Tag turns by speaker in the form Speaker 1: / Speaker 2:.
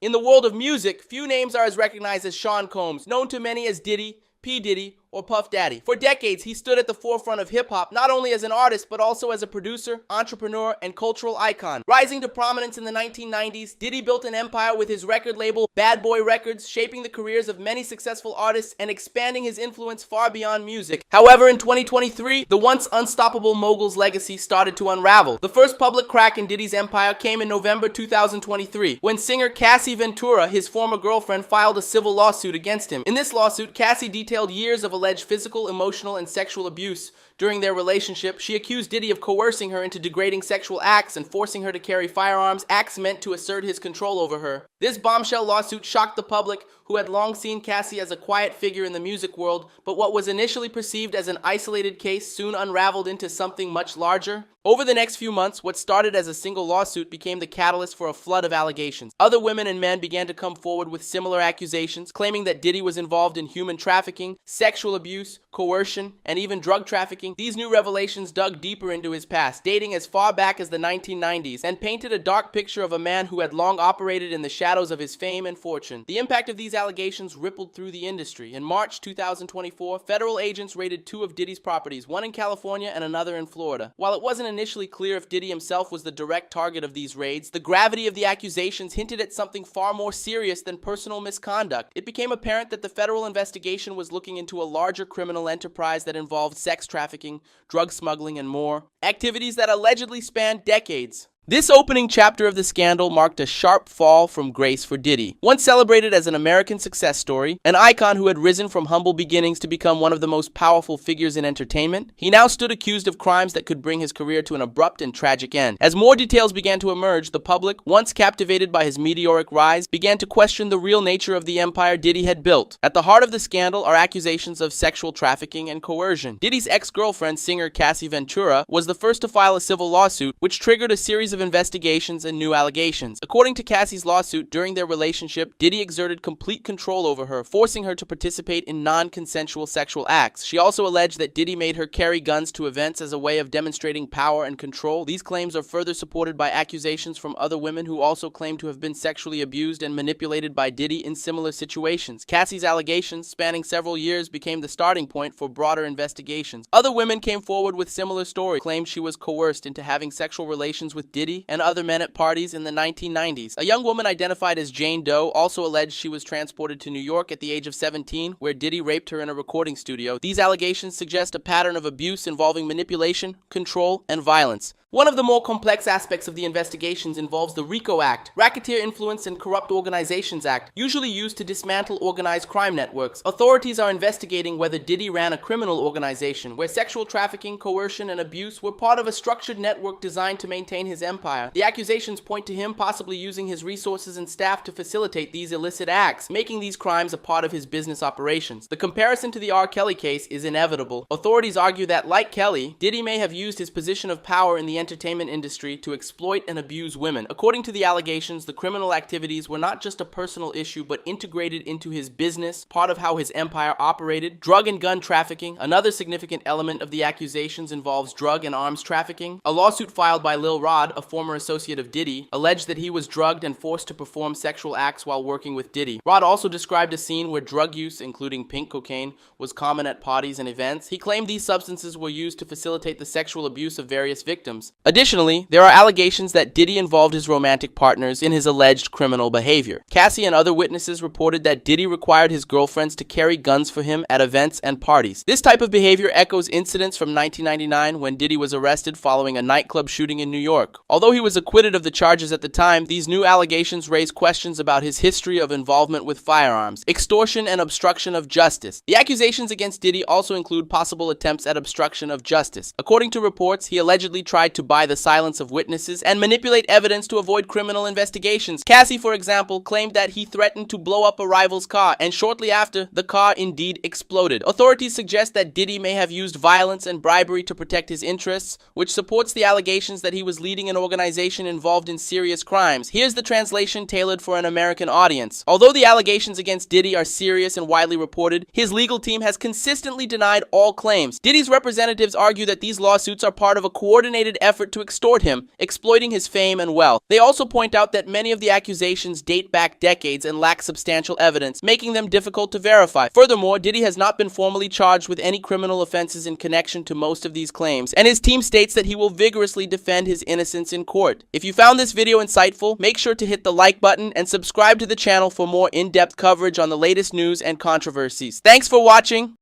Speaker 1: In the world of music, few names are as recognized as Sean Combs, known to many as Diddy, P. Diddy, or Puff Daddy. For decades, he stood at the forefront of hip-hop, not only as an artist, but also as a producer, entrepreneur, and cultural icon. Rising to prominence in the 1990s, Diddy built an empire with his record label, Bad Boy Records, shaping the careers of many successful artists and expanding his influence far beyond music. However, in 2023, the once unstoppable mogul's legacy started to unravel. The first public crack in Diddy's empire came in November 2023, when singer Cassie Ventura, his former girlfriend, filed a civil lawsuit against him. In this lawsuit, Cassie detailed years of alleged physical, emotional, and sexual abuse during their relationship. She accused Diddy of coercing her into degrading sexual acts and forcing her to carry firearms, acts meant to assert his control over her. This bombshell lawsuit shocked the public, who had long seen Cassie as a quiet figure in the music world, but what was initially perceived as an isolated case soon unraveled into something much larger. Over the next few months, what started as a single lawsuit became the catalyst for a flood of allegations. Other women and men began to come forward with similar accusations, claiming that Diddy was involved in human trafficking, sexual abuse, coercion, and even drug trafficking. These new revelations dug deeper into his past, dating as far back as the 1990s, and painted a dark picture of a man who had long operated in the shadows of his fame and fortune. The impact of these allegations rippled through the industry. In March 2024, federal agents raided two of Diddy's properties, one in California and another in Florida. While it wasn't initially clear if Diddy himself was the direct target of these raids, the gravity of the accusations hinted at something far more serious than personal misconduct. It became apparent that the federal investigation was looking into a larger criminal enterprise that involved sex trafficking, drug smuggling, and more, activities that allegedly spanned decades. This opening chapter of the scandal marked a sharp fall from grace for Diddy. Once celebrated as an American success story, an icon who had risen from humble beginnings to become one of the most powerful figures in entertainment, he now stood accused of crimes that could bring his career to an abrupt and tragic end. As more details began to emerge, the public, once captivated by his meteoric rise, began to question the real nature of the empire Diddy had built. At the heart of the scandal are accusations of sexual trafficking and coercion. Diddy's ex-girlfriend, singer Cassie Ventura, was the first to file a civil lawsuit, which triggered a series of investigations and new allegations. According to Cassie's lawsuit, during their relationship, Diddy exerted complete control over her, forcing her to participate in non-consensual sexual acts. She also alleged that Diddy made her carry guns to events as a way of demonstrating power and control. These claims are further supported by accusations from other women who also claim to have been sexually abused and manipulated by Diddy in similar situations. Cassie's allegations, spanning several years, became the starting point for broader investigations. Other women came forward with similar stories, claimed she was coerced into having sexual relations with Diddy and other men at parties in the 1990s. A young woman identified as Jane Doe also alleged she was transported to New York at the age of 17, where Diddy raped her in a recording studio. These allegations suggest a pattern of abuse involving manipulation, control, and violence. One of the more complex aspects of the investigations involves the RICO Act, Racketeer Influence and Corrupt Organizations Act, usually used to dismantle organized crime networks. Authorities are investigating whether Diddy ran a criminal organization where sexual trafficking, coercion, and abuse were part of a structured network designed to maintain his empire. The accusations point to him possibly using his resources and staff to facilitate these illicit acts, making these crimes a part of his business operations. The comparison to the R. Kelly case is inevitable. Authorities argue that, like Kelly, Diddy may have used his position of power in the entertainment industry to exploit and abuse women. According to the allegations, the criminal activities were not just a personal issue, but integrated into his business, part of how his empire operated. Drug and gun trafficking, another significant element of the accusations, involves drug and arms trafficking. A lawsuit filed by Lil Rod, a former associate of Diddy, alleged that he was drugged and forced to perform sexual acts while working with Diddy. Rod also described a scene where drug use, including pink cocaine, was common at parties and events. He claimed these substances were used to facilitate the sexual abuse of various victims. Additionally, there are allegations that Diddy involved his romantic partners in his alleged criminal behavior. Cassie and other witnesses reported that Diddy required his girlfriends to carry guns for him at events and parties. This type of behavior echoes incidents from 1999 when Diddy was arrested following a nightclub shooting in New York. Although he was acquitted of the charges at the time, these new allegations raise questions about his history of involvement with firearms, extortion, and obstruction of justice. The accusations against Diddy also include possible attempts at obstruction of justice. According to reports, he allegedly tried to buy the silence of witnesses and manipulate evidence to avoid criminal investigations. Cassie, for example, claimed that he threatened to blow up a rival's car, and shortly after, the car indeed exploded. Authorities suggest that Diddy may have used violence and bribery to protect his interests, which supports the allegations that he was leading an organization involved in serious crimes. Here's the translation tailored for an American audience. Although the allegations against Diddy are serious and widely reported, his legal team has consistently denied all claims. Diddy's representatives argue that these lawsuits are part of a coordinated effort effort to extort him, exploiting his fame and wealth. They also point out that many of the accusations date back decades and lack substantial evidence, making them difficult to verify. Furthermore, Diddy has not been formally charged with any criminal offenses in connection to most of these claims, and his team states that he will vigorously defend his innocence in court. If you found this video insightful, make sure to hit the like button and subscribe to the channel for more in-depth coverage on the latest news and controversies. Thanks for watching.